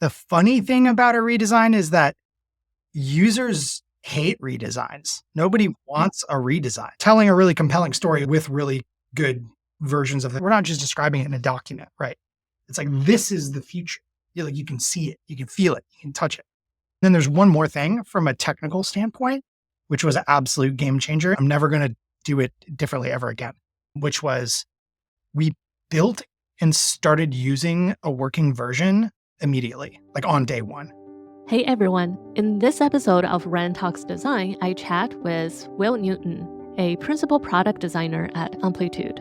The funny thing about a redesign is that users hate redesigns. Nobody wants a redesign. Telling a really compelling story with really good versions of it. We're not just describing it in a document, right? It's like, this is the future. You can see it, you can feel it, you can touch it. Then there's one more thing from a technical standpoint, which was an absolute game changer. I'm never going to do it differently ever again, which was we built and started using a working version immediately, like on day one. Hey everyone, in this episode of Ren Talks Design, I chat with Will Newton, a principal product designer at Amplitude.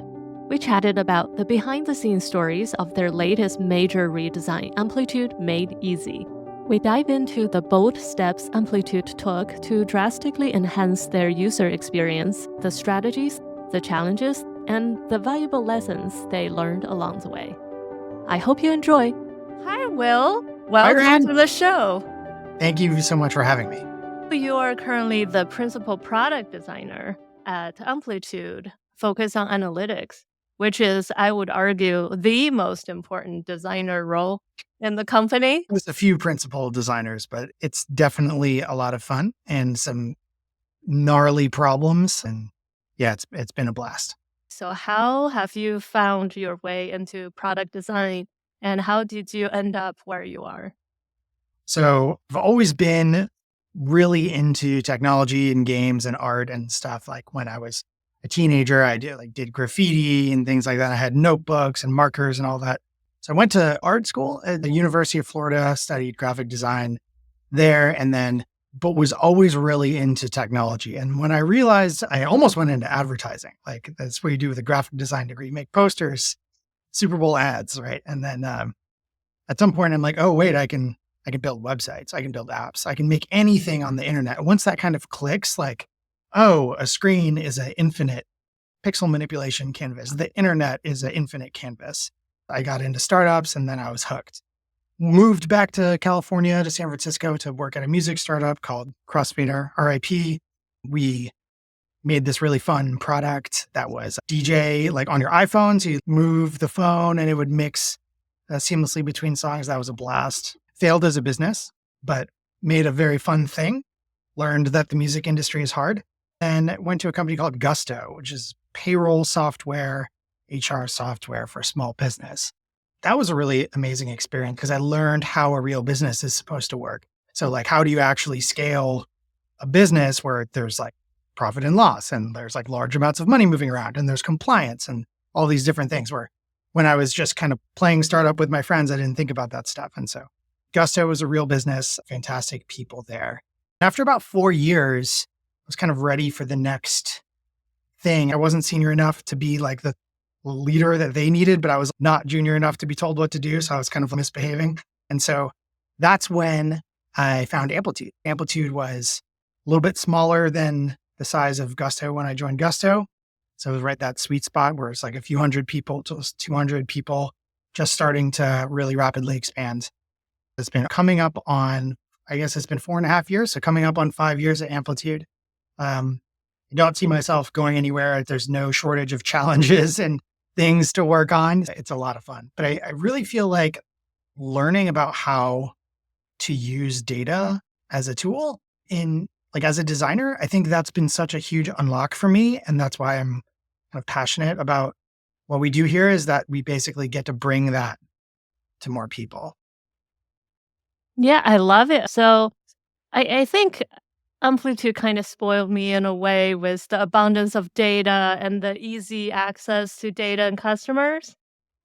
We chatted about the behind-the-scenes stories of their latest major redesign, Amplitude Made Easy. We dive into the bold steps Amplitude took to drastically enhance their user experience, the strategies, the challenges, and the valuable lessons they learned along the way. I hope you enjoy. Hi, Will. Welcome to the show. Thank you so much for having me. You are currently the principal product designer at Amplitude, focused on analytics, which is, I would argue, the most important designer role in the company. There's a few principal designers, but it's definitely a lot of fun and some gnarly problems. And yeah, it's been a blast. So how have you found your way into product design, and how did you end up where you are? So I've always been really into technology and games and art and stuff. Like when I was a teenager, I did graffiti and things like that. I had notebooks and markers and all that. So I went to art school at the University of Florida, studied graphic design there, but was always really into technology. And when I realized, I almost went into advertising. Like that's what you do with a graphic design degree. You make posters, Super Bowl ads, right? And then at some point I'm like, oh, wait, I can build websites. I can build apps. I can make anything on the internet. Once that kind of clicks, like, oh, a screen is an infinite pixel manipulation canvas. The internet is an infinite canvas. I got into startups and then I was hooked. Moved back to California, to San Francisco to work at a music startup called Crossfader, RIP. We made this really fun product that was DJ, like on your iPhone. So you move the phone and it would mix seamlessly between songs. That was a blast. Failed as a business, but made a very fun thing. Learned that the music industry is hard, and went to a company called Gusto, which is payroll software, HR software for small business. That was a really amazing experience because I learned how a real business is supposed to work. So like, how do you actually scale a business where there's like profit and loss and there's like large amounts of money moving around and there's compliance and all these different things, where when I was just kind of playing startup with my friends, I didn't think about that stuff. And so Gusto was a real business, fantastic people there. After about 4 years, I was kind of ready for the next thing. I wasn't senior enough to be like the leader that they needed, but I was not junior enough to be told what to do. So I was kind of misbehaving. And so that's when I found Amplitude. Amplitude was a little bit smaller than the size of Gusto when I joined Gusto. So it was right that sweet spot where it's like a few hundred people to 200 people, just starting to really rapidly expand. It's been coming up on, I guess it's been 4.5 years. So coming up on 5 years at Amplitude. I don't see myself going anywhere. There's no shortage of challenges and things to work on. It's a lot of fun. But I really feel like learning about how to use data as a tool as a designer, I think that's been such a huge unlock for me. And that's why I'm kind of passionate about what we do here, is that we basically get to bring that to more people. Yeah, I love it. So I think Amplitude kind of spoiled me in a way with the abundance of data and the easy access to data and customers.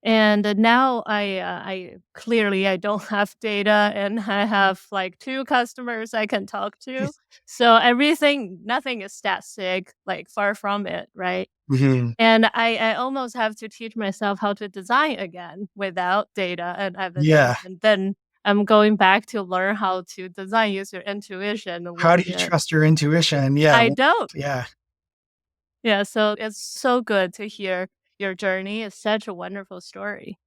And now I clearly I don't have data, and I have like 2 customers I can talk to. So nothing is static, like far from it, right? Mm-hmm. And I almost have to teach myself how to design again without data and evidence. Yeah. And then I'm going back to learn how to design user intuition. How do you trust your intuition? Yeah. I don't. Yeah. Yeah. So it's so good to hear your journey. It's such a wonderful story.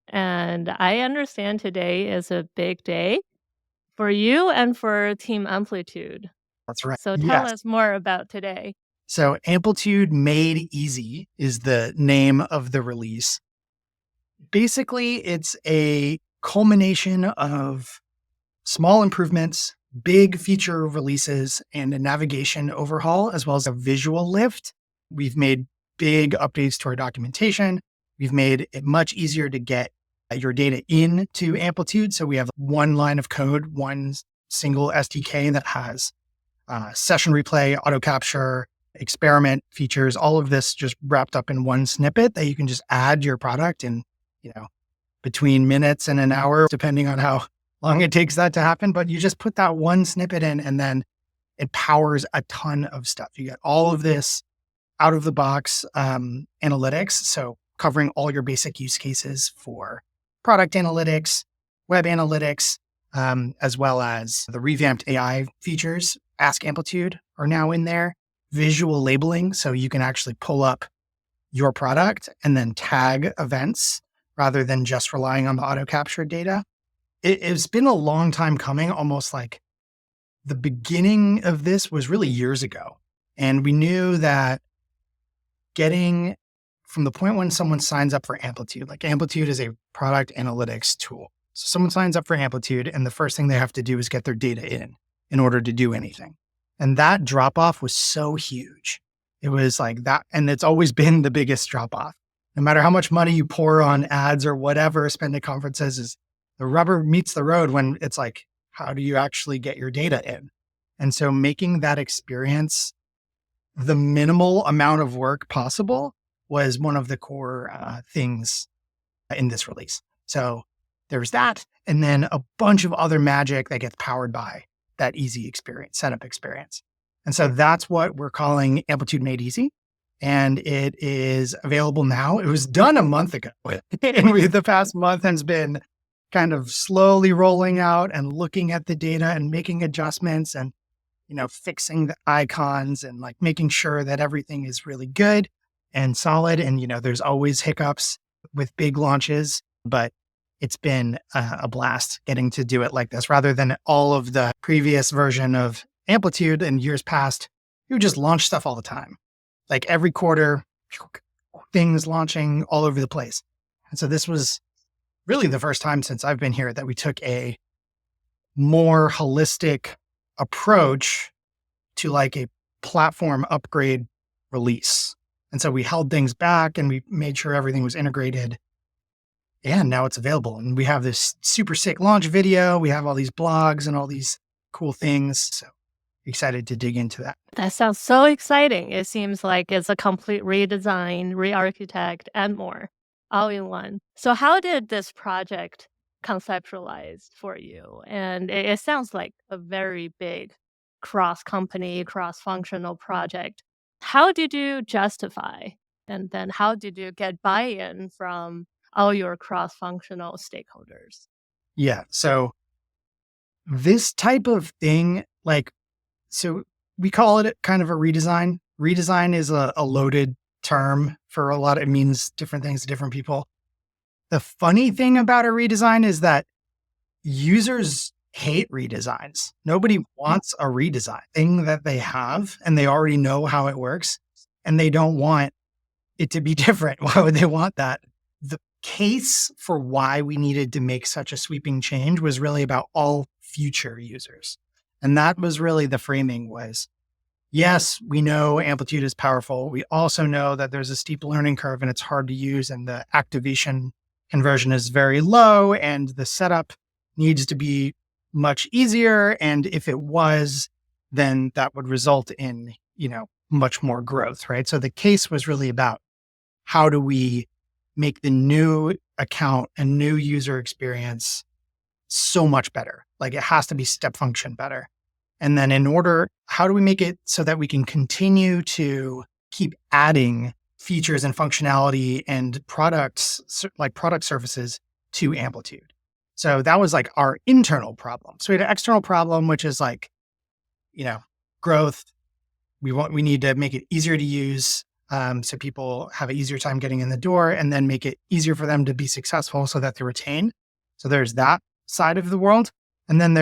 And I understand today is a big day for you and for Team Amplitude. That's right. So tell us more about today. So Amplitude Made Easy is the name of the release. Basically, it's a culmination of small improvements, big feature releases, and a navigation overhaul, as well as a visual lift. We've made big updates to our documentation. We've made it much easier to get your data into Amplitude. So we have one line of code, one single SDK that has session replay, auto capture, experiment features, all of this just wrapped up in one snippet that you can just add your product in, between minutes and an hour, depending on how long it takes that to happen. But you just put that one snippet in and then it powers a ton of stuff. You get all of this out of the box analytics. So covering all your basic use cases for product analytics, web analytics, as well as the revamped AI features. Ask Amplitude are now in there. Visual labeling, so you can actually pull up your product and then tag events rather than just relying on the auto captured data. It's been a long time coming, almost like the beginning of this was really years ago. And we knew that getting from the point when someone signs up for Amplitude, like Amplitude is a product analytics tool. So someone signs up for Amplitude and the first thing they have to do is get their data in order to do anything. And that drop off was so huge. It was like that. And it's always been the biggest drop off. No matter how much money you pour on ads or whatever, spend at conferences, is the rubber meets the road when it's like, how do you actually get your data in? And so making that experience the minimal amount of work possible was one of the core things in this release. So there's that. And then a bunch of other magic that gets powered by that easy experience, setup experience. And so that's what we're calling Amplitude Made Easy. And it is available now. It was done a month ago. And the past month has been kind of slowly rolling out and looking at the data and making adjustments and, fixing the icons and like making sure that everything is really good and solid. And, there's always hiccups with big launches, but it's been a blast getting to do it like this rather than all of the previous version of Amplitude in years past. You would just launch stuff all the time. Like every quarter, things launching all over the place. And so this was really the first time since I've been here that we took a more holistic approach to like a platform upgrade release. And so we held things back and we made sure everything was integrated. And now it's available. And we have this super sick launch video. We have all these blogs and all these cool things. So excited to dig into that. That sounds so exciting. It seems like it's a complete redesign, re-architect, and more, all in one. So how did this project conceptualize for you? And it sounds like a very big cross-company, cross-functional project. How did you justify? And then how did you get buy-in from all your cross-functional stakeholders? Yeah. So this type of thing, so we call it kind of a redesign. Redesign is a loaded term for a lot. It means different things to different people. The funny thing about a redesign is that users hate redesigns. Nobody wants a redesign thing that they have and they already know how it works and they don't want it to be different. Why would they want that? The case for why we needed to make such a sweeping change was really about all future users. And that was really the framing was, yes, we know Amplitude is powerful. We also know that there's a steep learning curve and it's hard to use and the activation conversion is very low and the setup needs to be much easier. And if it was, then that would result in, much more growth, right? So the case was really about how do we make the new account and new user experience so much better? Like it has to be step function better. And then how do we make it so that we can continue to keep adding features and functionality and products, like product services to Amplitude? So that was like our internal problem. So we had an external problem, which is like, growth. We need to make it easier to use so people have an easier time getting in the door and then make it easier for them to be successful so that they retain. So there's that side of the world. And then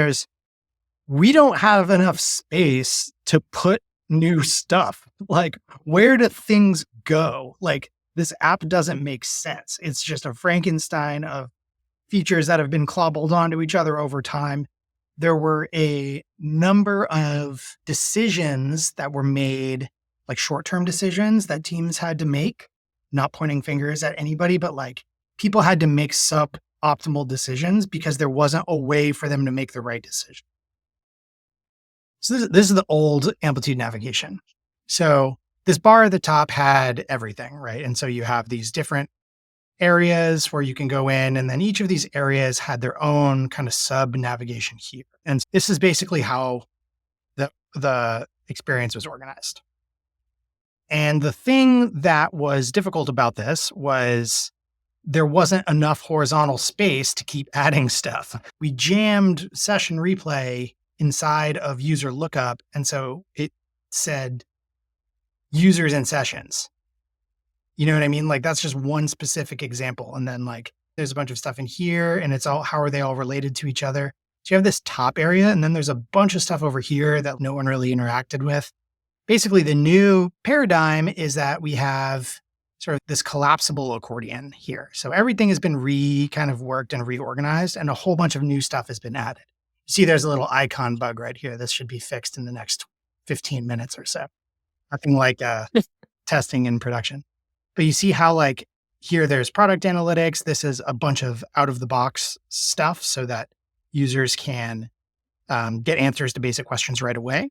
we don't have enough space to put new stuff. Like, where do things go? Like, this app doesn't make sense. It's just a Frankenstein of features that have been cobbled onto each other over time. There were a number of decisions that were made, like short-term decisions that teams had to make, not pointing fingers at anybody, but like people had to make suboptimal decisions because there wasn't a way for them to make the right decision. So this is the old Amplitude navigation. So this bar at the top had everything, right? And so you have these different areas where you can go in, and then each of these areas had their own kind of sub navigation here. And this is basically how the experience was organized. And the thing that was difficult about this was there wasn't enough horizontal space to keep adding stuff. We jammed session replay inside of user lookup. And so it said users and sessions. You know what I mean? Like that's just one specific example. And then like there's a bunch of stuff in here and it's all, how are they all related to each other? So you have this top area and then there's a bunch of stuff over here that no one really interacted with. Basically the new paradigm is that we have sort of this collapsible accordion here. So everything has been kind of worked and reorganized and a whole bunch of new stuff has been added. You see there's a little icon bug right here. This should be fixed in the next 15 minutes or so. Nothing like testing in production. But you see how like here there's product analytics. This is a bunch of out of the box stuff so that users can get answers to basic questions right away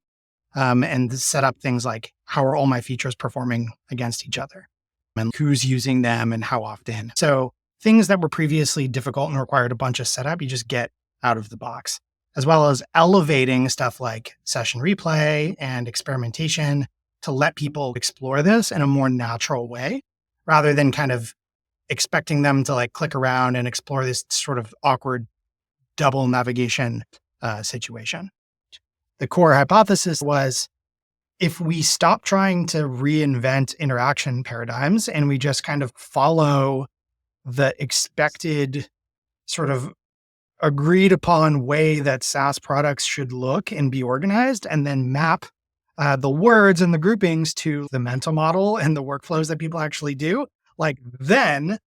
and set up things like how are all my features performing against each other and who's using them and how often. So things that were previously difficult and required a bunch of setup, you just get out of the box, as well as elevating stuff like session replay and experimentation to let people explore this in a more natural way, rather than kind of expecting them to like click around and explore this sort of awkward double navigation situation. The core hypothesis was if we stop trying to reinvent interaction paradigms and we just kind of follow the expected sort of agreed upon way that SaaS products should look and be organized, and then map the words and the groupings to the mental model and the workflows that people actually do, like then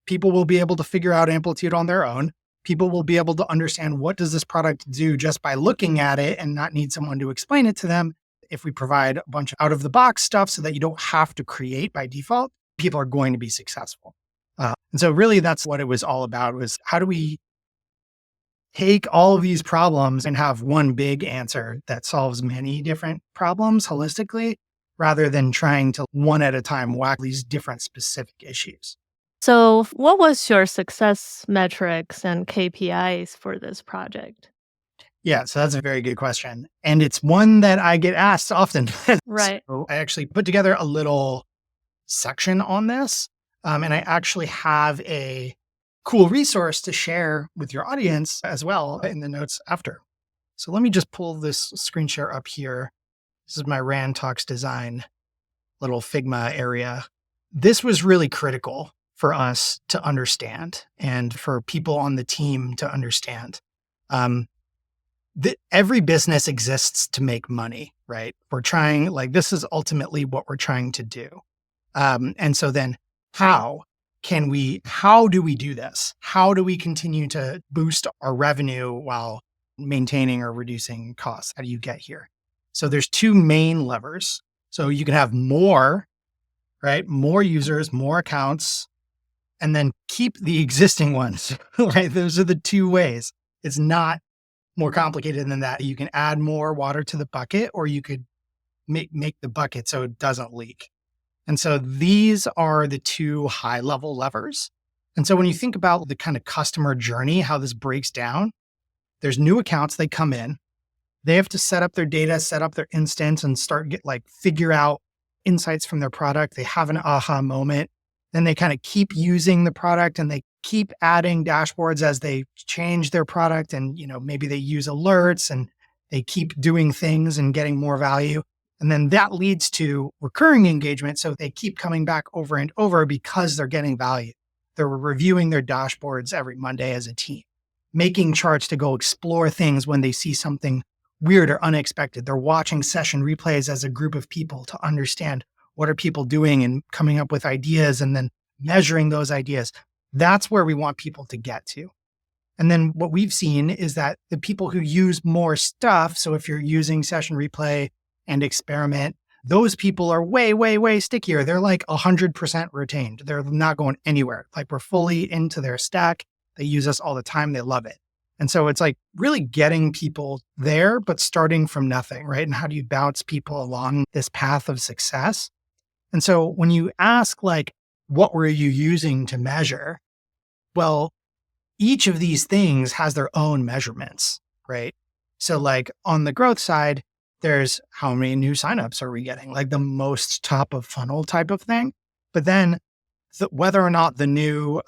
people will be able to figure out Amplitude on their own. People will be able to understand what does this product do just by looking at it and not need someone to explain it to them. If we provide a bunch of out of the box stuff so that you don't have to create by default, people are going to be successful. And so really that's what it was all about, was how do we take all of these problems and have one big answer that solves many different problems holistically, rather than trying to one at a time whack these different specific issues. So what was your success metrics and KPIs for this project? Yeah, so that's a very good question. And it's one that I get asked often. Right. So I actually put together a little section on this. And I actually have a cool resource to share with your audience as well in the notes after. So let me just pull this screen share up here. This is my Rand Talks Design little Figma area. This was really critical for us to understand and for people on the team to understand. That every business exists to make money, right? We're trying, like, this is ultimately what we're trying to do. And so then how do we do this? How do we continue to boost our revenue while maintaining or reducing costs? How do you get here? So there's two main levers. So you can have more, right? More users, more accounts, and then keep the existing ones, right? Those are the two ways. It's not more complicated than that. You can add more water to the bucket, or you could make the bucket so it doesn't leak. And so these are the two high level levers. And so when you think about the kind of customer journey, how this breaks down, there's new accounts, they come in, they have to set up their data, set up their instance and figure out insights from their product. They have an aha moment. Then they kind of keep using the product and they keep adding dashboards as they change their product. And, maybe they use alerts and they keep doing things and getting more value. And then that leads to recurring engagement. So they keep coming back over and over because they're getting value. They're reviewing their dashboards every Monday as a team, making charts to go explore things when they see something weird or unexpected. They're watching session replays as a group of people to understand what are people doing and coming up with ideas and then measuring those ideas. That's where we want people to get to. And then what we've seen is that the people who use more stuff, so if you're using session replay and experiment, those people are way, way, way stickier. They're like 100% retained. They're not going anywhere. Like we're fully into their stack. They use us all the time. They love it. And so it's like really getting people there, but starting from nothing, right? And how do you bounce people along this path of success? And so when you ask, like, what were you using to measure? Well, each of these things has their own measurements, right? So, like, on the growth side, there's how many new signups are we getting, like the most top of funnel type of thing. But then whether or not the new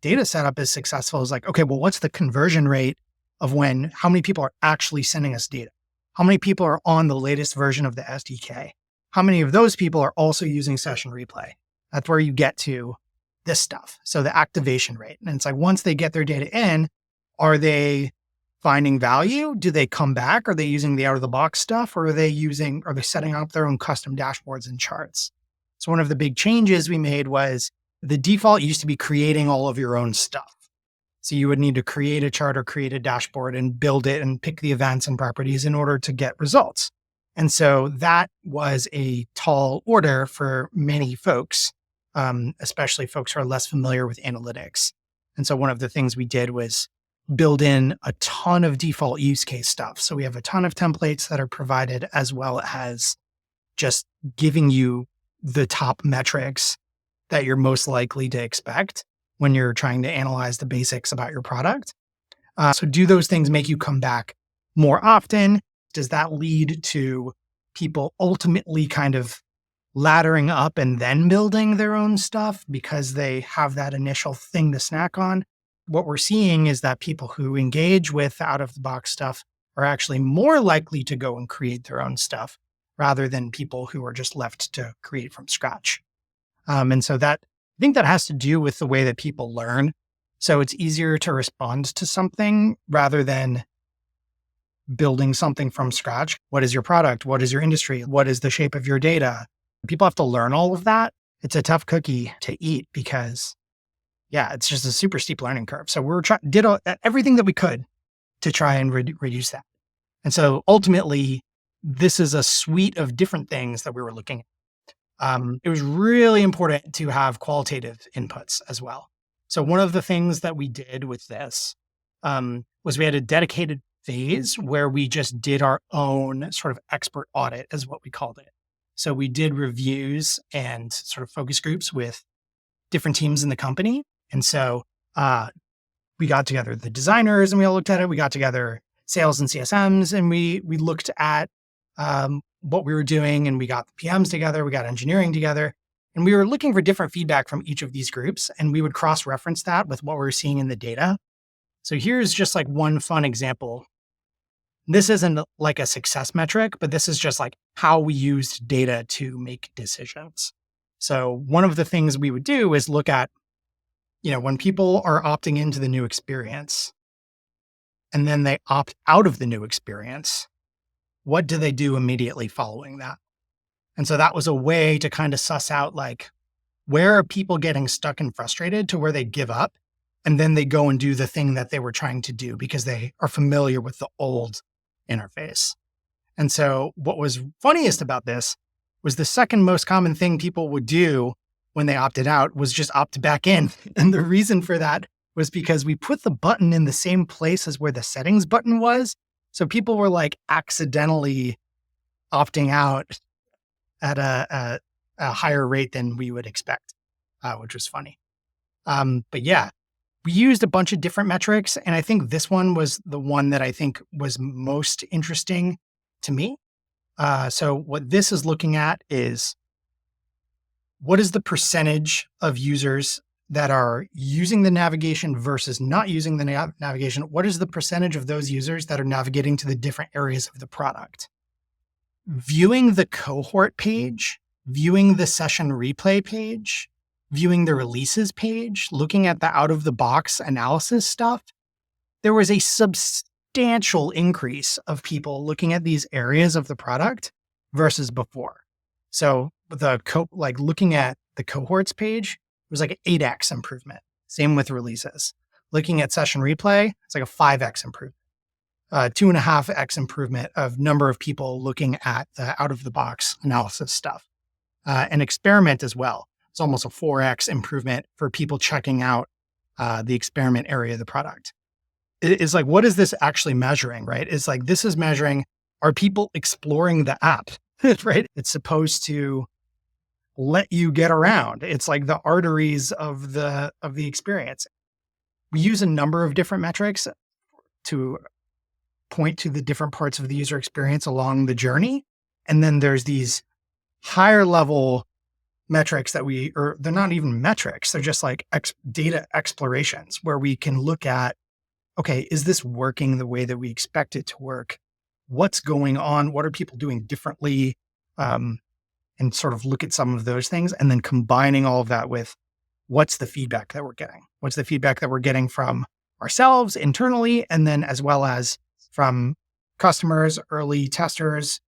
data setup is successful is like, okay, well, what's the conversion rate of how many people are actually sending us data? How many people are on the latest version of the SDK? How many of those people are also using session replay? That's where you get to this stuff. So the activation rate. And it's like, once they get their data in, are they finding value? Do they come back? Are they using the out of the box stuff? Or are they setting up their own custom dashboards and charts? So one of the big changes we made was the default used to be creating all of your own stuff. So you would need to create a chart or create a dashboard and build it and pick the events and properties in order to get results. And so that was a tall order for many folks, especially folks who are less familiar with analytics. And so one of the things we did was build in a ton of default use case stuff. So we have a ton of templates that are provided, as well as just giving you the top metrics that you're most likely to expect when you're trying to analyze the basics about your product. So do those things make you come back more often? Does that lead to people ultimately kind of laddering up and then building their own stuff because they have that initial thing to snack on? What we're seeing is that people who engage with out of the box stuff are actually more likely to go and create their own stuff rather than people who are just left to create from scratch. And so I think that has to do with the way that people learn. So it's easier to respond to something rather than building something from scratch. What is your product? What is your industry? What is the shape of your data? People have to learn all of that. It's a tough cookie to eat because, yeah, it's just a super steep learning curve. So did everything that we could to try and reduce that. And so ultimately, this is a suite of different things that we were looking at. It was really important to have qualitative inputs as well. So one of the things that we did with this was we had a dedicated phase where we just did our own sort of expert audit, is what we called it. So we did reviews and sort of focus groups with different teams in the company. And so we got together the designers and we all looked at it. We got together sales and CSMs and we looked at what we were doing, and we got the PMs together, we got engineering together, and we were looking for different feedback from each of these groups. And we would cross-reference that with what we were seeing in the data. So here's just like one fun example. This isn't like a success metric, but this is just like how we used data to make decisions. So one of the things we would do is look at, when people are opting into the new experience and then they opt out of the new experience, what do they do immediately following that? And so that was a way to kind of suss out, like, where are people getting stuck and frustrated to where they give up? And then they go and do the thing that they were trying to do because they are familiar with the old interface. And so what was funniest about this was the second most common thing people would do when they opted out was just opt back in. And the reason for that was because we put the button in the same place as where the settings button was. So people were like accidentally opting out at a higher rate than we would expect, which was funny. But yeah, we used a bunch of different metrics. And I think this one was the one that I think was most interesting to me. So what this is looking at is, what is the percentage of users that are using the navigation versus not using the navigation? What is the percentage of those users that are navigating to the different areas of the product? Viewing the cohort page, viewing the session replay page, viewing the releases page, looking at the out-of-the-box analysis stuff, there was a substantial increase of people looking at these areas of the product versus before. So looking at the cohorts page was like an 8x improvement. Same with releases. looking at session replay, it's like a 5x improvement, 2.5x improvement of number of people looking at the out of the box analysis stuff. An experiment as well. It's almost a 4x improvement for people checking out the experiment area of the product. It's like, what is this actually measuring, right? It's like, this is measuring, are people exploring the app, right? It's supposed to let you get around. It's like the arteries of the experience. We use a number of different metrics to point to the different parts of the user experience along the journey. And then there's these higher level metrics that or they're not even metrics. They're just like data explorations where we can look at, okay, is this working the way that we expect it to work? What's going on? What are people doing differently? And sort of look at some of those things and then combining all of that with what's the feedback that we're getting? What's the feedback that we're getting from ourselves internally, and then as well as from customers, early testers,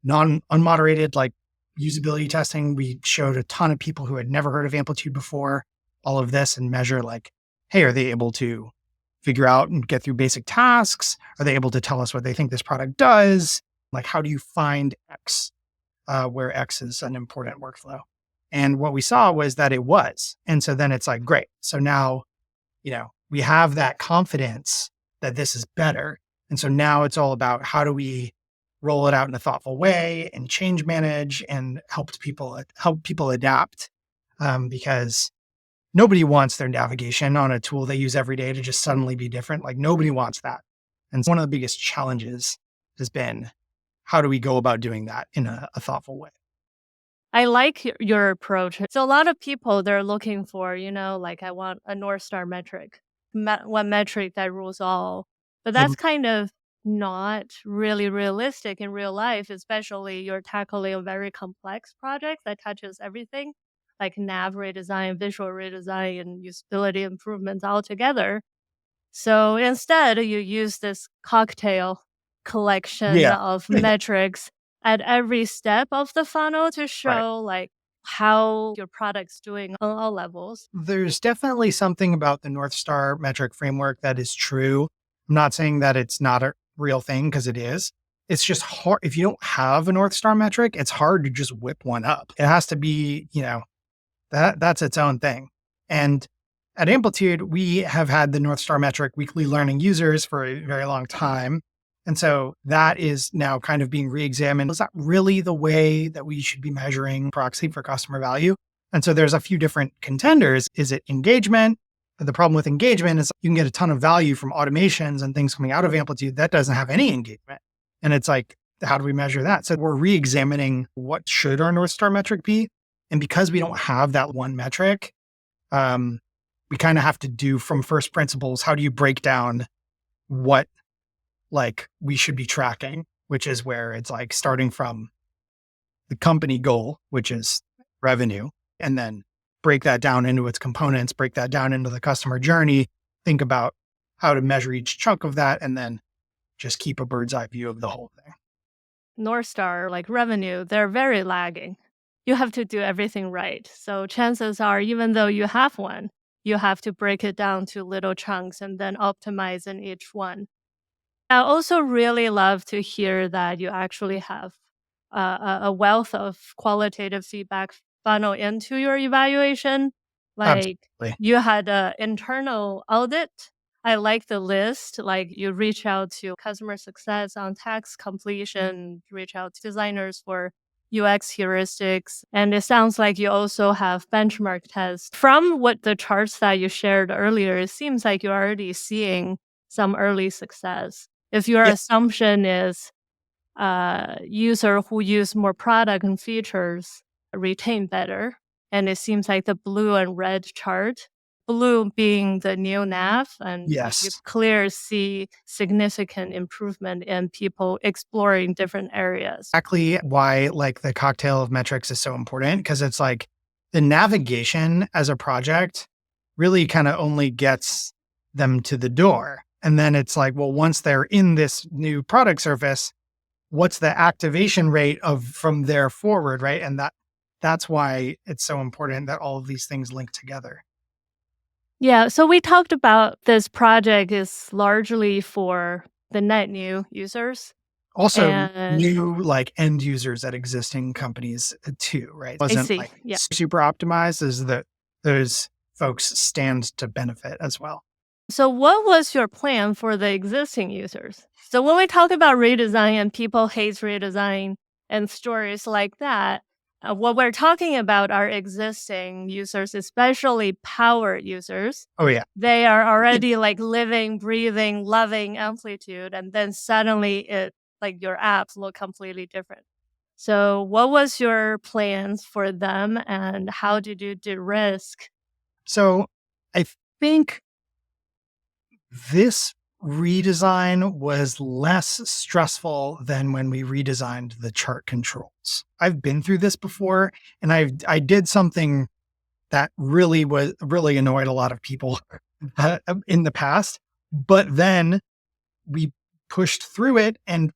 unmoderated like usability testing. We showed a ton of people who had never heard of Amplitude before all of this and measure like, hey, are they able to figure out and get through basic tasks? Are they able to tell us what they think this product does? Like, how do you find X, where X is an important workflow? And what we saw was that it was. And so then it's like, great. So now, we have that confidence that this is better. And so now it's all about how do we roll it out in a thoughtful way and change manage and help people adapt, because nobody wants their navigation on a tool they use every day to just suddenly be different. Like, nobody wants that. And so one of the biggest challenges has been, how do we go about doing that in a thoughtful way? I like your approach. So a lot of people, they're looking for, like, I want a North Star metric, one metric that rules all. But Yep. that's kind of not really realistic in real life, especially you're tackling a very complex project that touches everything, like nav redesign, visual redesign, and usability improvements all together. So instead, you use this cocktail collection Yeah. of metrics at every step of the funnel to Right. show like how your product's doing on all levels. There's definitely something about the North Star metric framework that is true. I'm not saying that it's not a real thing, because it is. It's just hard. If you don't have a North Star metric, it's hard to just whip one up. It has to be, that's its own thing. And at Amplitude, we have had the North Star metric weekly learning users for a very long time. And so that is now kind of being re-examined. Is that really the way that we should be measuring proxy for customer value? And so there's a few different contenders. Is it engagement? The problem with engagement is you can get a ton of value from automations and things coming out of Amplitude that doesn't have any engagement. And it's like, how do we measure that? So we're re-examining what should our North Star metric be. And because we don't have that one metric, we kind of have to do from first principles, how do you break down what we should be tracking, which is where it's like starting from the company goal, which is revenue, and then break that down into its components, break that down into the customer journey, think about how to measure each chunk of that, and then just keep a bird's eye view of the whole thing. North Star, like revenue, they're very lagging. You have to do everything right. So chances are, even though you have one, you have to break it down to little chunks and then optimize in each one. I also really love to hear that you actually have a wealth of qualitative feedback funnel into your evaluation. Like Absolutely. you had an internal audit. I like the list. Like you reach out to customer success on task completion, reach out to designers for UX heuristics. And it sounds like you also have benchmark tests. From what the charts that you shared earlier, it seems like you're already seeing some early success. If your Yeah. assumption is user who use more product and features retain better, and it seems like the blue and red chart, blue being the new nav, and you Yes. clearly see significant improvement in people exploring different areas. Exactly why the cocktail of metrics is so important, because it's like the navigation as a project really kind of only gets them to the door. And then it's like, well, once they're in this new product surface, what's the activation rate from there forward, right? And that's why it's so important that all of these things link together. Yeah, so we talked about this project is largely for the net new users. Also, And new like end users at existing companies too, right? I Wasn't see. like Yeah. super optimized, is that those folks stand to benefit as well. So, what was your plan for the existing users? So, when we talk about redesign and people hate redesign and stories like that, what we're talking about are existing users, especially power users. Oh yeah. They are already like living, breathing, loving Amplitude, and then suddenly it like your apps look completely different. So, what was your plans for them, and how did you de-risk? So I think this redesign was less stressful than when we redesigned the chart controls. I've been through this before, and I did something that really annoyed a lot of people in the past, but then we pushed through it and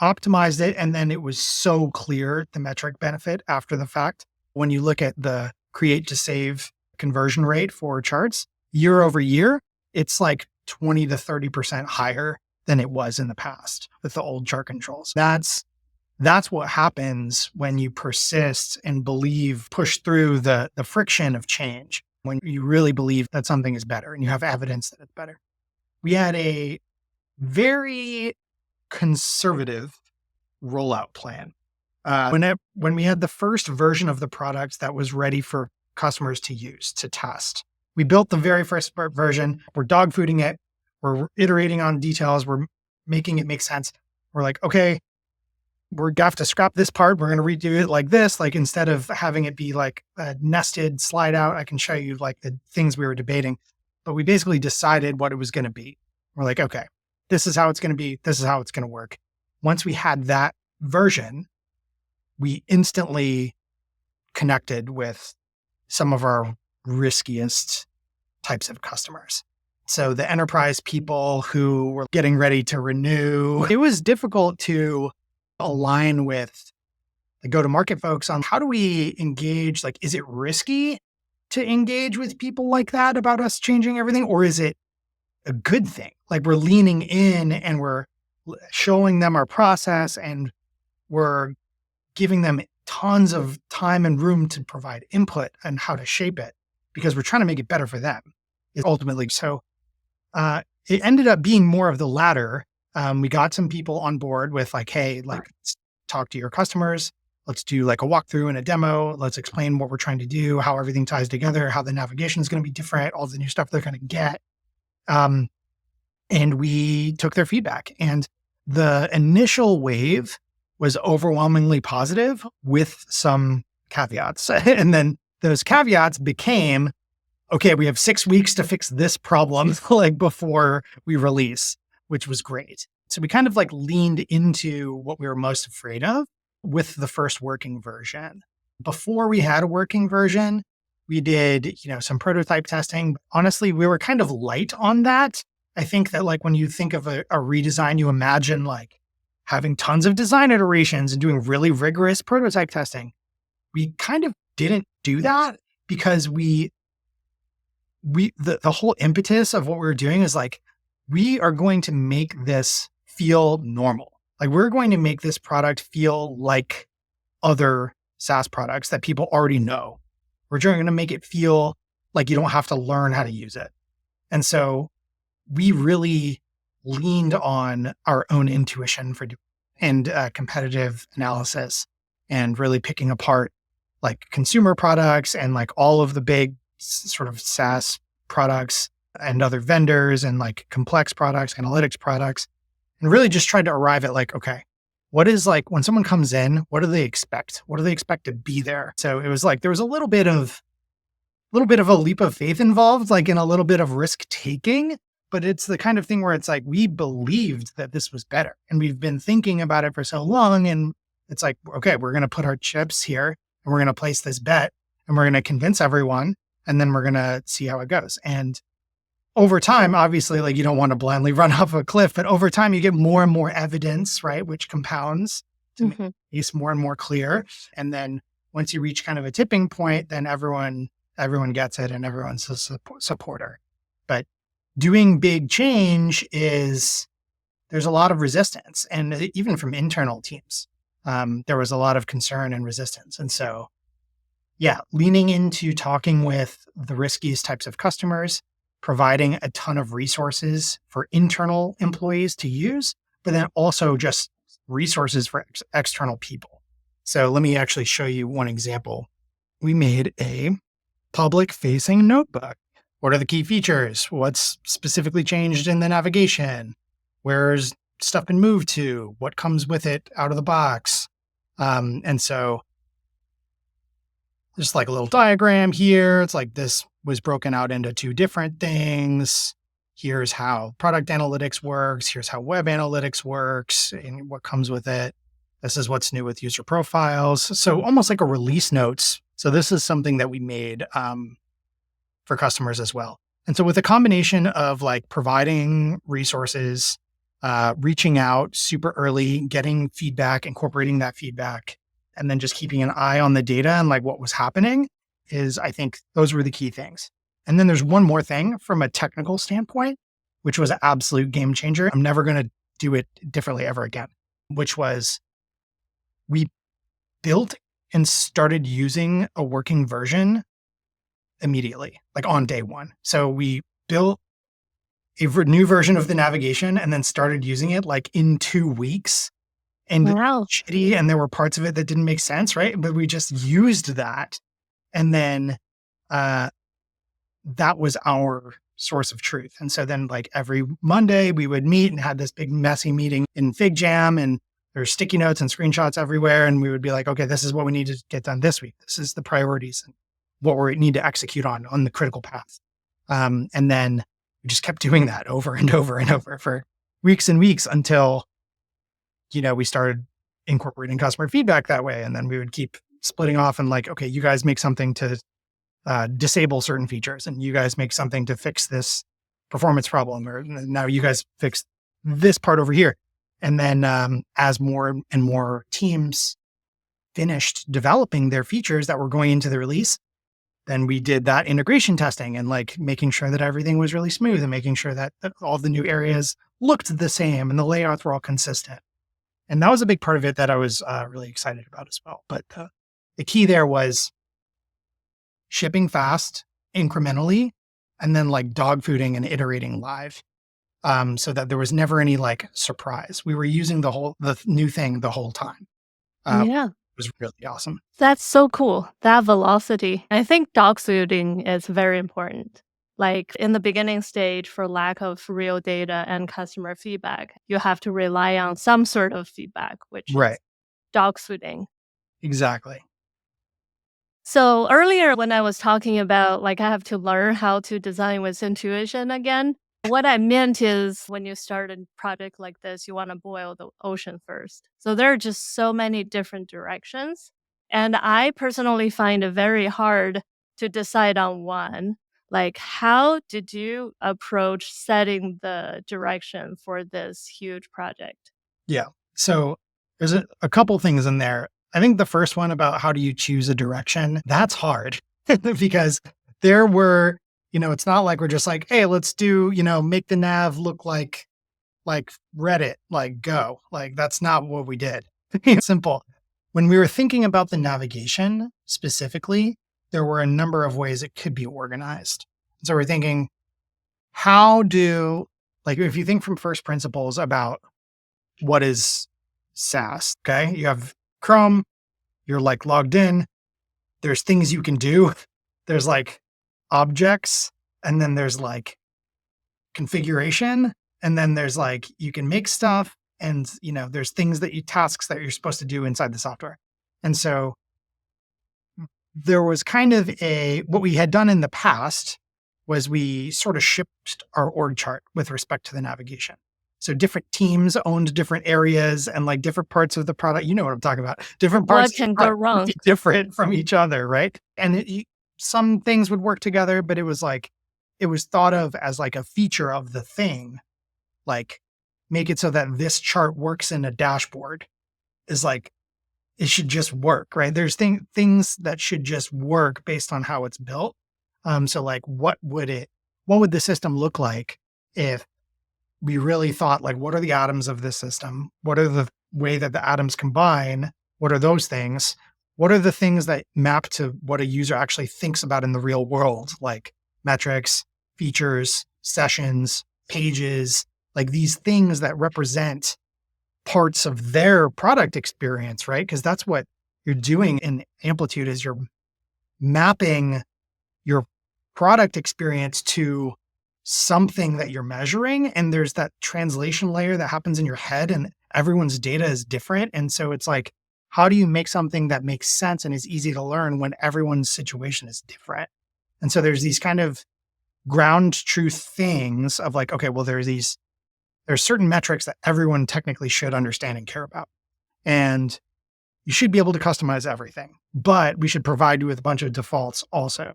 optimized it, and then it was so clear the metric benefit after the fact. When you look at the create to save conversion rate for charts year over year, it's like 20 to 30% higher than it was in the past with the old chart controls. That's what happens when you persist and believe, push through the friction of change, when you really believe that something is better and you have evidence that it's better. We had a very conservative rollout plan. When we had the first version of the product that was ready for customers to use, to test, we built the very first version. We're dog fooding it. We're iterating on details. We're making it make sense. We're like, okay, we're going to have to scrap this part. We're going to redo it like this. Like, instead of having it be like a nested slide out, I can show you like the things we were debating. But we basically decided what it was going to be. We're like, okay, this is how it's going to be. This is how it's going to work. Once we had that version, we instantly connected with some of our riskiest types of customers. So the enterprise people who were getting ready to renew, it was difficult to align with the go-to-market folks on how do we engage? Like, is it risky to engage with people like that about us changing everything? Or is it a good thing? Like, we're leaning in and we're showing them our process, and we're giving them tons of time and room to provide input and how to shape it, because we're trying to make it better for them. Ultimately. So it ended up being more of the latter. We got some people on board with like, hey, like, let's talk to your customers. Let's do like a walkthrough and a demo. Let's explain what we're trying to do, how everything ties together, how the navigation is going to be different, all the new stuff they're going to get. And we took their feedback, and the initial wave was overwhelmingly positive with some caveats. And then those caveats became, okay, we have 6 weeks to fix this problem like before we release, which was great. So we kind of like leaned into what we were most afraid of with the first working version. Before we had a working version, we did, some prototype testing. Honestly, we were kind of light on that. I think that like when you think of a redesign, you imagine like having tons of design iterations and doing really rigorous prototype testing. We kind of didn't do that because the whole impetus of what we were doing is like, we are going to make this feel normal. Like, we're going to make this product feel like other SaaS products that people already know. We're going to make it feel like you don't have to learn how to use it. And so we really leaned on our own intuition and competitive analysis, and really picking apart like consumer products and like all of the big sort of SaaS products and other vendors and like complex products, analytics products, and really just tried to arrive at like, okay, what is like when someone comes in, what do they expect? What do they expect to be there? So it was like there was a little bit of a leap of faith involved, like in a little bit of risk taking, but it's the kind of thing where it's like we believed that this was better, and we've been thinking about it for so long, and it's like, okay, we're going to put our chips here and we're going to place this bet and we're going to convince everyone, and then we're going to see how it goes. And over time, obviously, like, you don't want to blindly run off a cliff, but over time you get more and more evidence, right? Which compounds to make the case more and more clear. And then once you reach kind of a tipping point, then everyone everyone gets it and everyone's a supporter. But doing big change there's a lot of resistance. And even from internal teams, there was a lot of concern and resistance. And so, yeah, leaning into talking with the riskiest types of customers, providing a ton of resources for internal employees to use, but then also just resources for external people. So let me actually show you one example. We made a public facing notebook. What are the key features? What's specifically changed in the navigation? Where's stuff been moved to? What comes with it out of the box? And so there's like a little diagram here. It's like this was broken out into two different things. Here's how product analytics works. Here's how web analytics works and what comes with it. This is what's new with user profiles. So almost like a release notes. So this is something that we made for customers as well. And so with a combination of like providing resources, reaching out super early, getting feedback, incorporating that feedback, and then just keeping an eye on the data and like what was happening I think those were the key things. And then there's one more thing from a technical standpoint, which was an absolute game changer. I'm never going to do it differently ever again, which was we built and started using a working version immediately, like on day one. So we built a new version of the navigation and then started using it like in 2 weeks. And Wow. shitty, and there were parts of it that didn't make sense, right? But we just used that. And then that was our source of truth. And so then like every Monday we would meet and had this big messy meeting in FigJam, and there's sticky notes and screenshots everywhere. And we would be like, okay, this is what we need to get done this week. This is the priorities and what we need to execute on the critical path. And then we just kept doing that over and over and over for weeks and weeks until, we started incorporating customer feedback that way. And then we would keep splitting off and like, okay, you guys make something to disable certain features, and you guys make something to fix this performance problem, or now you guys fix this part over here. And then as more and more teams finished developing their features that were going into the release, then we did that integration testing and like making sure that everything was really smooth and making sure that all the new areas looked the same and the layouts were all consistent. And that was a big part of it that I was really excited about as well. But the key there was shipping fast, incrementally, and then like dogfooding and iterating live, so that there was never any like surprise. We were using the new thing the whole time. Yeah. It was really awesome. That's so cool. That velocity. I think dogfooding is very important. Like in the beginning stage, for lack of real data and customer feedback, you have to rely on some sort of feedback, which Right. is dogfooding. Exactly. So earlier when I was talking about like I have to learn how to design with intuition again, what I meant is when you start a project like this, you want to boil the ocean first. So there are just so many different directions. And I personally find it very hard to decide on one. Like, how did you approach setting the direction for this huge project? Yeah. So there's a couple things in there. I think the first one about how do you choose a direction, that's hard because there were, it's not like we're just like, hey, let's do, make the nav look like Reddit, like go. Like that's not what we did. It's simple. When we were thinking about the navigation specifically, there were a number of ways it could be organized. So we're thinking, if you think from first principles about what is SaaS, okay? You have Chrome, you're like logged in, there's things you can do, there's like objects, and then there's like configuration, and then there's like you can make stuff, and there's tasks that you're supposed to do inside the software. And so there was kind of what we had done in the past was we sort of shipped our org chart with respect to the navigation. So different teams owned different areas and like different parts of the product. You know what I'm talking about. Different parts What can go wrong? would be different from each other, right? And some things would work together, but it was thought of as like a feature of the thing. Like make it so that this chart works in a dashboard is like, it should just work, right? There's things that should just work based on how it's built. So like, what would the system look like if we really thought like, what are the atoms of this system? What are the way that the atoms combine? What are those things? What are the things that map to what a user actually thinks about in the real world? Like metrics, features, sessions, pages, like these things that represent parts of their product experience, right? Because that's what you're doing in Amplitude is you're mapping your product experience to something that you're measuring. And there's that translation layer that happens in your head and everyone's data is different. And so it's like, how do you make something that makes sense and is easy to learn when everyone's situation is different? And so there's these kind of ground truth things of like, okay, well, there's certain metrics that everyone technically should understand and care about. And you should be able to customize everything, but we should provide you with a bunch of defaults also.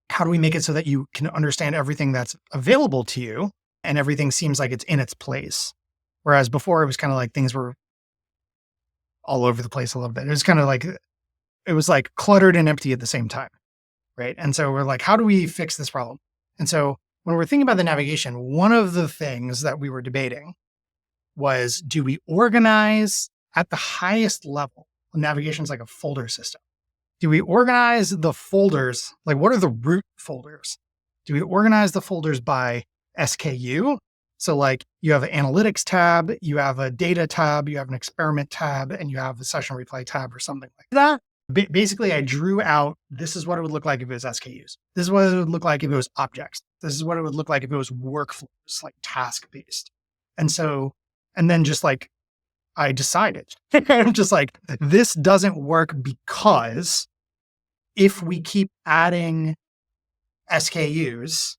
How do we make it so that you can understand everything that's available to you and everything seems like it's in its place? Whereas before it was kind of like things were all over the place a little bit. It was kind of like, it was like cluttered and empty at the same time. Right. And so we're like, how do we fix this problem? And so when we're thinking about the navigation, one of the things that we were debating was, do we organize at the highest level? Navigation is like a folder system. Do we organize the folders? Like, what are the root folders? Do we organize the folders by SKU? So like you have an analytics tab, you have a data tab, you have an experiment tab, and you have a session replay tab or something like that. Basically, I drew out, this is what it would look like if it was SKUs. This is what it would look like if it was objects. This is what it would look like if it was workflows, like task-based. And so, and then just like, I decided, I'm just like, this doesn't work because if we keep adding SKUs,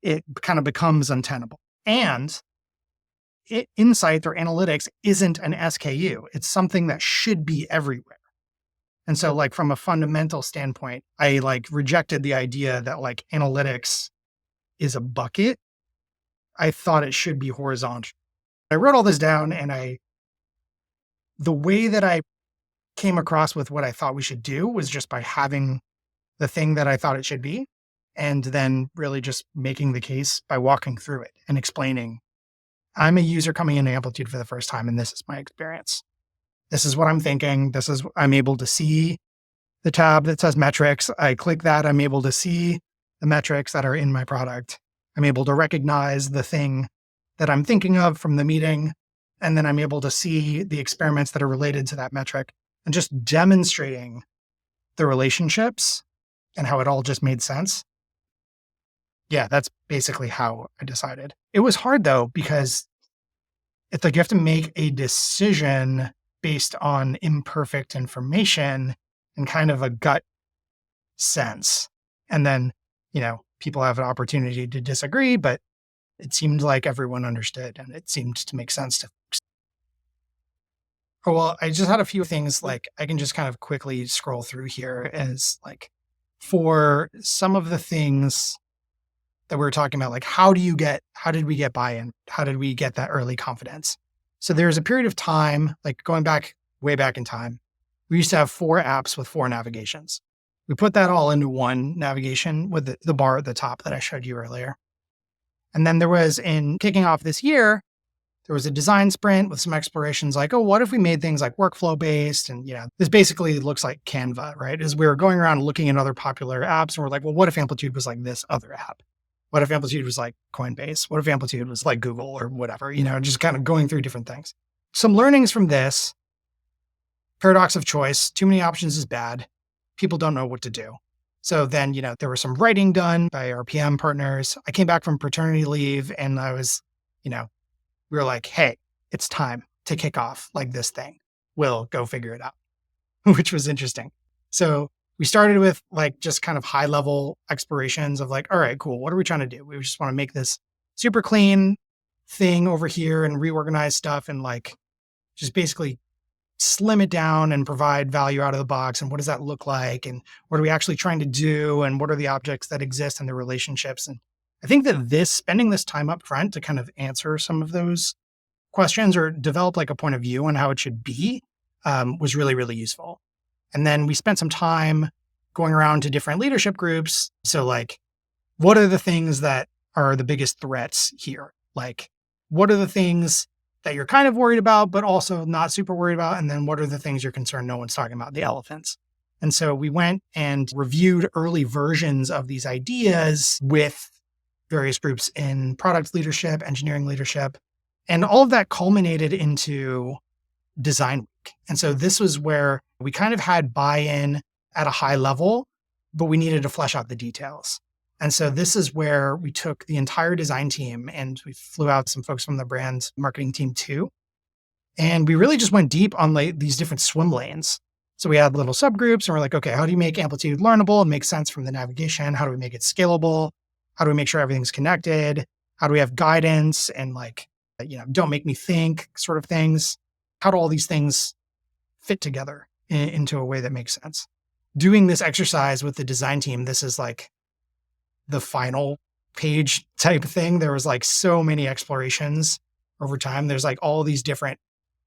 it kind of becomes untenable. And insight or analytics isn't an SKU. It's something that should be everywhere. And so like from a fundamental standpoint, I like rejected the idea that like analytics is a bucket. I thought it should be horizontal. I wrote all this down and the way that I came across with what I thought we should do was just by having the thing that I thought it should be, and then really just making the case by walking through it and explaining, I'm a user coming into Amplitude for the first time, and this is my experience. This is what I'm thinking. I'm able to see the tab that says metrics. I click that. I'm able to see the metrics that are in my product. I'm able to recognize the thing that I'm thinking of from the meeting. And then I'm able to see the experiments that are related to that metric and just demonstrating the relationships and how it all just made sense. Yeah, that's basically how I decided. It was hard though, because it's like you have to make a decision based on imperfect information and kind of a gut sense. And then, people have an opportunity to disagree, but it seemed like everyone understood and it seemed to make sense to folks. Oh, well, I just had a few things like I can just kind of quickly scroll through here as like for some of the things that we were talking about, like how did we get buy-in? How did we get that early confidence? So there's a period of time, like going back, way back in time, we used to have 4 apps with 4 navigations. We put that all into one navigation with the bar at the top that I showed you earlier. And then there was, in kicking off this year, there was a design sprint with some explorations like, oh, what if we made things like workflow based? And, this basically looks like Canva, right? As we were going around looking at other popular apps and we're like, well, what if Amplitude was like this other app? What if Amplitude was like Coinbase? What if Amplitude was like Google or whatever, just kind of going through different things. Some learnings from this: paradox of choice. Too many options is bad. People don't know what to do. So then, there was some writing done by our PM partners. I came back from paternity leave and I was, we were like, hey, it's time to kick off like this thing. We'll go figure it out, which was interesting. So we started with like just kind of high level explorations of like, all right, cool. What are we trying to do? We just want to make this super clean thing over here and reorganize stuff and like just basically slim it down and provide value out of the box. And what does that look like? And what are we actually trying to do? And what are the objects that exist and the relationships? And I think that spending this time up front to kind of answer some of those questions or develop like a point of view on how it should be was really, really useful. And then we spent some time going around to different leadership groups. So like, what are the things that are the biggest threats here? Like, what are the things that you're kind of worried about, but also not super worried about? And then what are the things you're concerned no one's talking about, the elephants? And so we went and reviewed early versions of these ideas with various groups in product leadership, engineering leadership, and all of that culminated into design week. And so this was where we kind of had buy-in at a high level, but we needed to flesh out the details. And so this is where we took the entire design team and we flew out some folks from the brand marketing team too. And we really just went deep on like these different swim lanes. So we had little subgroups and we're like, okay, how do you make Amplitude learnable and make sense from the navigation? How do we make it scalable? How do we make sure everything's connected? How do we have guidance and like, don't make me think sort of things? How do all these things fit together into a way that makes sense? Doing this exercise with the design team, this is like the final page type thing. There was like so many explorations over time. There's like all these different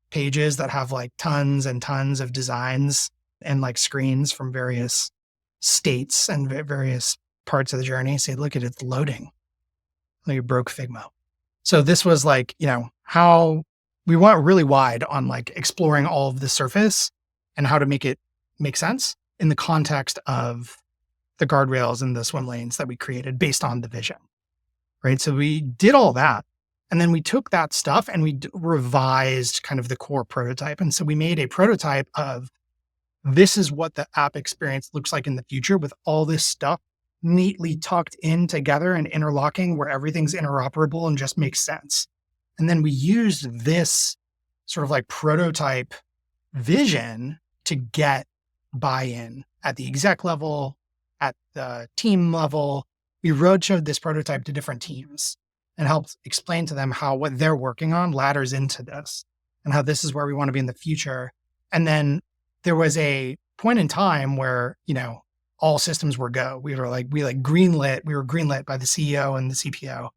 pages that have like tons and tons of designs and like screens from various states and various parts of the journey. Say, look at it loading. Like it broke Figma. So this was like, how we went really wide on like exploring all of the surface and how to make it make sense in the context of the guardrails and the swim lanes that we created based on the vision, right? So we did all that. And then we took that stuff and we revised kind of the core prototype. And so we made a prototype of this is what the app experience looks like in the future with all this stuff neatly tucked in together and interlocking where everything's interoperable and just makes sense. And then we used this sort of like prototype vision to get buy-in at the exec level, at the team level. We roadshowed this prototype to different teams and helped explain to them how what they're working on ladders into this and how this is where we want to be in the future. And then there was a point in time where, all systems were go. We were greenlit by the CEO and the CPO,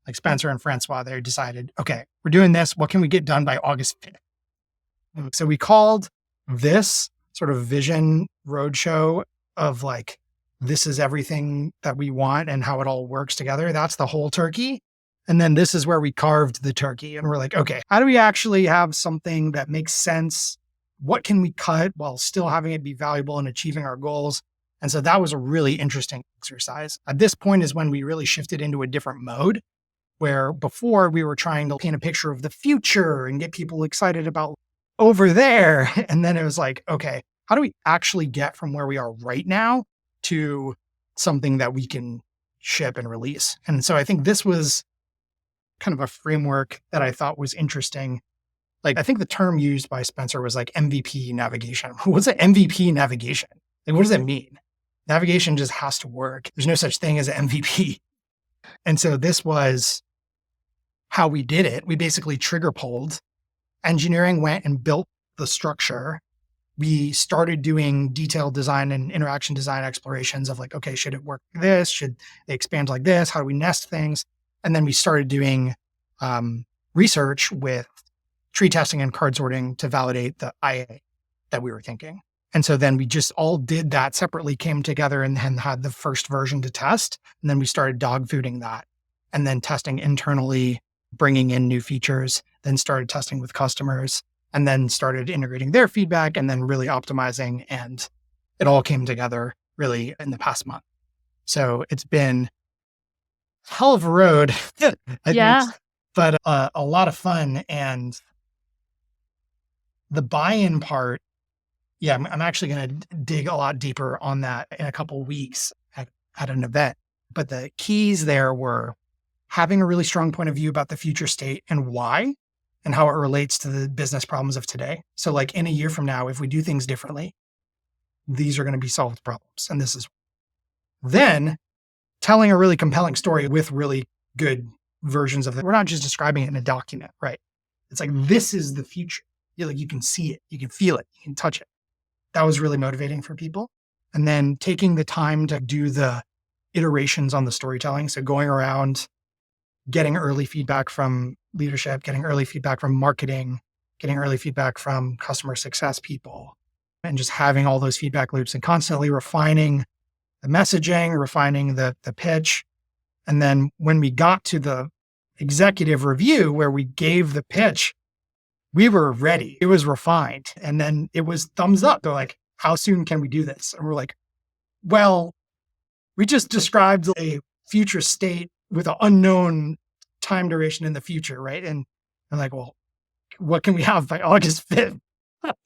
like Spencer and Francois. They decided, okay, we're doing this. What can we get done by August 5th? So we called this sort of vision roadshow of like, this is everything that we want and how it all works together. That's the whole turkey. And then this is where we carved the turkey. And we're like, okay, how do we actually have something that makes sense? What can we cut while still having it be valuable and achieving our goals? And so that was a really interesting exercise. At this point is when we really shifted into a different mode, where before we were trying to paint a picture of the future and get people excited about over there. And then it was like, okay, how do we actually get from where we are right now to something that we can ship and release? And so I think this was kind of a framework that I thought was interesting. Like, I think the term used by Spencer was like MVP navigation. What's an MVP navigation? Like, what does that mean? Navigation just has to work. There's no such thing as an MVP. And so this was how we did it. We basically trigger pulled. Engineering went and built the structure. We started doing detailed design and interaction design explorations of like, okay, should it work like this? Should they expand like this? How do we nest things? And then we started doing research with tree testing and card sorting to validate the IA that we were thinking. And so then we just all did that separately, came together and then had the first version to test. And then we started dogfooding that and then testing internally, bringing in new features, then started testing with customers and then started integrating their feedback and then really optimizing. And it all came together really in the past month. So it's been a hell of a road, I Yeah. think, but a lot of fun. And the buy-in part, yeah, I'm actually going to dig a lot deeper on that in a couple of weeks at an event. But the keys there were having a really strong point of view about the future state and why, and how it relates to the business problems of today. So like in a year from now, if we do things differently, these are going to be solved problems. And this is then telling a really compelling story with really good versions of it. We're not just describing it in a document, right? It's like, this is the future. You can see it, you can feel it, you can touch it. That was really motivating for people. And then taking the time to do the iterations on the storytelling. So going around, getting early feedback from leadership, getting early feedback from marketing, getting early feedback from customer success people, and just having all those feedback loops and constantly refining the messaging, refining the pitch. And then when we got to the executive review where we gave the pitch, we were ready. It was refined. And then it was thumbs up. They're like, how soon can we do this? And we're like, well, we just described a future state with an unknown time duration in the future, right? And I'm like, well, what can we have by August 5th?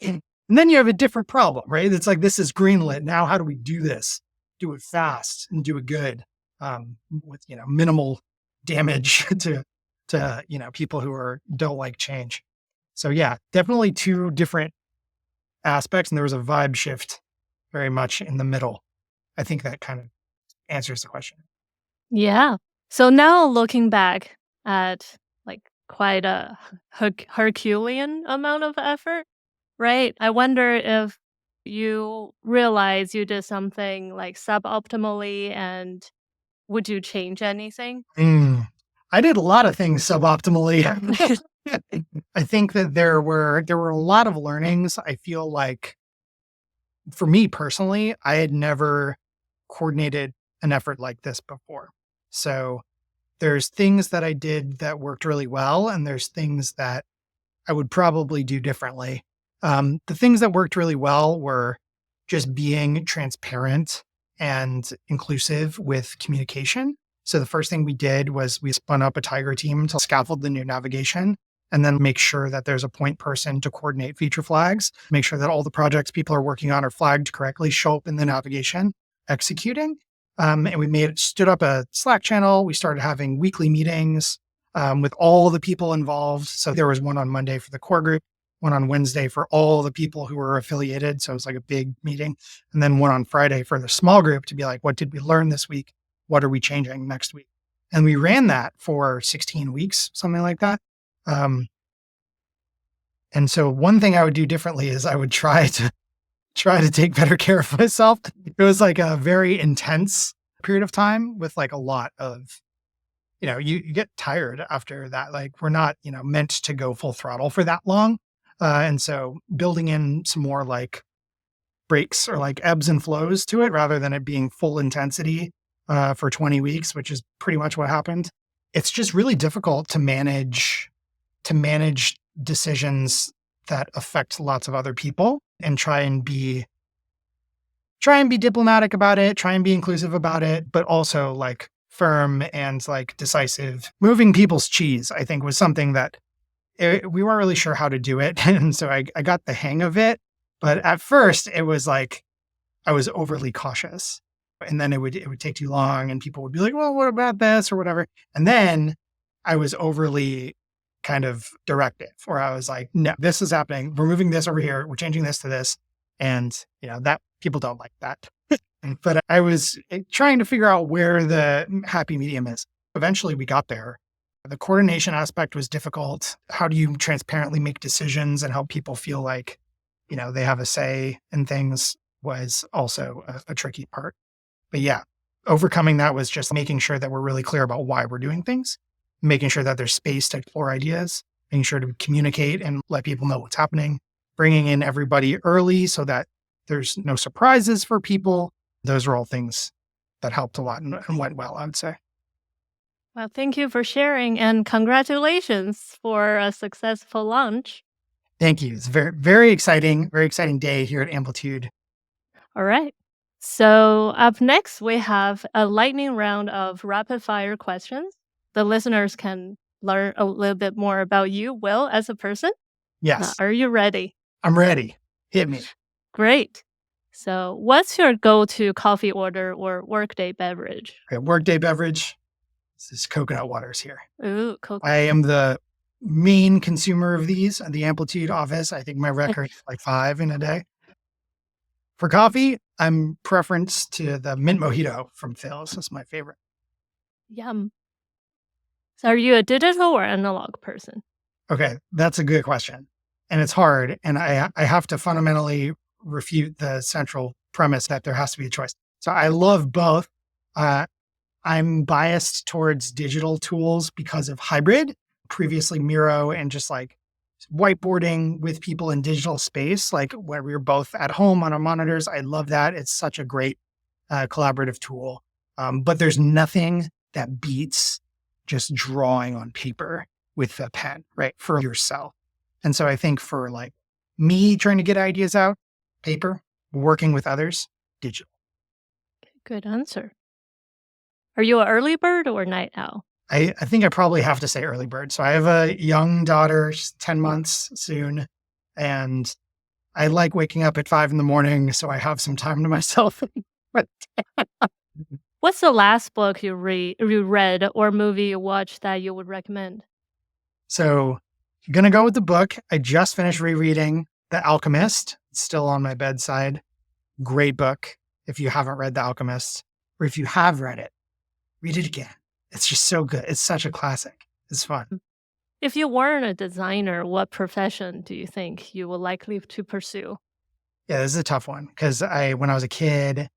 And then you have a different problem, right? It's like, this is greenlit. Now, how do we do this? Do it fast and do it good with, minimal damage to people who don't like change. So yeah, definitely two different aspects. And there was a vibe shift very much in the middle. I think that kind of answers the question. Yeah. So now looking back at like quite a Herculean amount of effort, right? I wonder if you realize you did something like suboptimally and would you change anything? I did a lot of things suboptimally. I think that there were a lot of learnings. I feel like for me personally, I had never coordinated an effort like this before. So there's things that I did that worked really well, and there's things that I would probably do differently. The things that worked really well were just being transparent and inclusive with communication. So the first thing we did was we spun up a Tiger team to scaffold the new navigation and then make sure that there's a point person to coordinate feature flags, make sure that all the projects people are working on are flagged correctly, show up in the navigation, executing. And we stood up a Slack channel. We started having weekly meetings with all the people involved. So there was one on Monday for the core group, one on Wednesday for all the people who were affiliated. So it was like a big meeting. And then one on Friday for the small group to be like, what did we learn this week? What are we changing next week? And we ran that for 16 weeks, something like that. And so one thing I would do differently is I would try to take better care of myself. It was like a very intense period of time with like a lot of, you get tired after that. Like we're not, meant to go full throttle for that long. And so building in some more like breaks or like ebbs and flows to it rather than it being full intensity for 20 weeks, which is pretty much what happened. It's just really difficult to manage decisions that affect lots of other people and try and be diplomatic about it, try and be inclusive about it, but also like firm and like decisive. Moving people's cheese, I think, was something that we weren't really sure how to do it. And so I got the hang of it. But at first it was like I was overly cautious. And then it would take too long and people would be like, well, what about this or whatever? And then I was overly kind of directive where I was like, no, this is happening. We're moving this over here. We're changing this to this. And, that people don't like that. But I was trying to figure out where the happy medium is. Eventually we got there. The coordination aspect was difficult. How do you transparently make decisions and help people feel like, they have a say in things was also a tricky part. But yeah, overcoming that was just making sure that we're really clear about why we're doing things, making sure that there's space to explore ideas, making sure to communicate and let people know what's happening, bringing in everybody early so that there's no surprises for people. Those are all things that helped a lot and went well, I would say. Well, thank you for sharing and congratulations for a successful launch. Thank you. It's a very, very exciting day here at Amplitude. All right. So up next, we have a lightning round of rapid fire questions. The listeners can learn a little bit more about you, Will, as a person. Yes. Are you ready? I'm ready. Hit me. Great. So what's your go-to coffee order or workday beverage? Okay, workday beverage. This is coconut waters here. Ooh, coconut. I am the main consumer of these at the Amplitude office. I think my record is like 5 in a day. For coffee, I'm preference to the mint mojito from Phil's. That's my favorite. Yum. So are you a digital or analog person? Okay, that's a good question. And it's hard. And I have to fundamentally refute the central premise that there has to be a choice. So I love both. I'm biased towards digital tools because of hybrid, previously Miro and just like whiteboarding with people in digital space, like where we were both at home on our monitors. I love that. It's such a great collaborative tool. But there's nothing that beats just drawing on paper with a pen, right? For yourself. And so I think for like me trying to get ideas out, paper, working with others, digital. Good answer. Are you an early bird or night owl? I think I probably have to say early bird. So I have a young daughter, she's 10 months soon. And I like waking up at 5 in the morning. So I have some time to myself. But What's the last book you read or movie you watched that you would recommend? so I'm going to go with the book. I just finished rereading The Alchemist. It's still on my bedside. Great book. If you haven't read The Alchemist, or if you have read it, read it again. It's just so good. It's such a classic. It's fun. If you weren't a designer, what profession do you think you would likely to pursue? Yeah, this is a tough one because when I was a kid,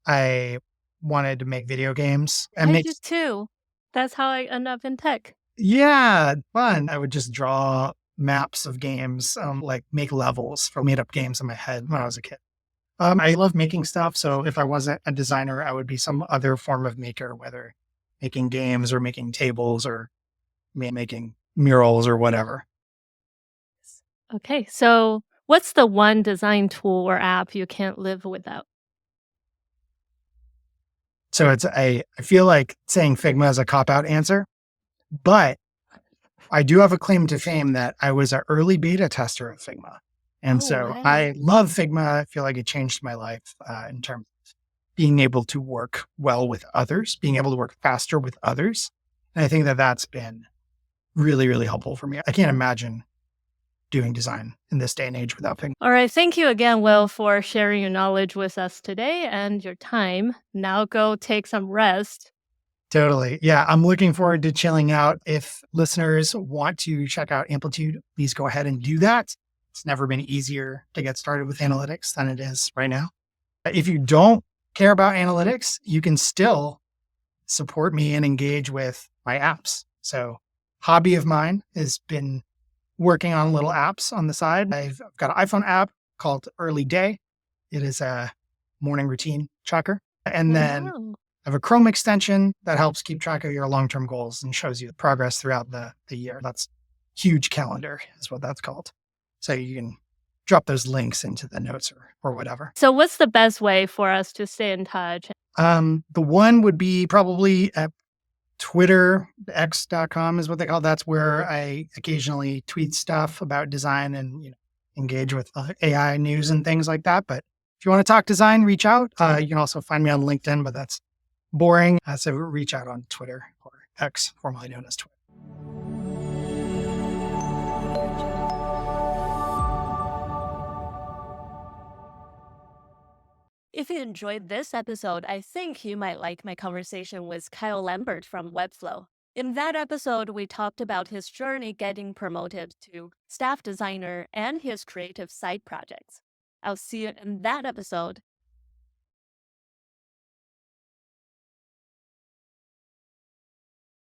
I wanted to make video games and I make, did too. That's how I end up in tech. yeah, fun. I would just draw maps of games, like make levels for made up games in my head when I was a kid. I love making stuff. So if I wasn't a designer, I would be some other form of maker, whether making games or making tables or making murals or whatever. Okay, so what's the one design tool or app you can't live without? So I feel like saying Figma is a cop out answer, but I do have a claim to fame that I was an early beta tester of Figma. And Oh, so wow. I love Figma. I feel like it changed my life in terms of being able to work well with others, being able to work faster with others. And I think that that's been really, really helpful for me. I can't imagine doing design in this day and age without Figma. All right, thank you again, Will, for sharing your knowledge with us today and your time. Now go take some rest. Totally. Yeah, I'm looking forward to chilling out. If listeners want to check out Amplitude, please go ahead and do that. It's never been easier to get started with analytics than it is right now. If you don't care about analytics, you can still support me and engage with my apps. So, hobby of mine has been working on little apps on the side. I've got an iPhone app called Early Day. It is a morning routine tracker. And then Wow. I have a Chrome extension that helps keep track of your long-term goals and shows you the progress throughout the year. That's Huge Calendar is what that's called. So you can drop those links into the notes or whatever. So, what's the best way for us to stay in touch? The one would be probably at Twitter, x.com is what they call it. That's where I occasionally tweet stuff about design and engage with AI news and things like that. But if you want to talk design, reach out. You can also find me on LinkedIn, but that's boring. So reach out on Twitter or X, formerly known as Twitter. If you enjoyed this episode, I think you might like my conversation with Kyle Lambert from Webflow. In that episode, we talked about his journey getting promoted to staff designer and his creative side projects. I'll see you in that episode.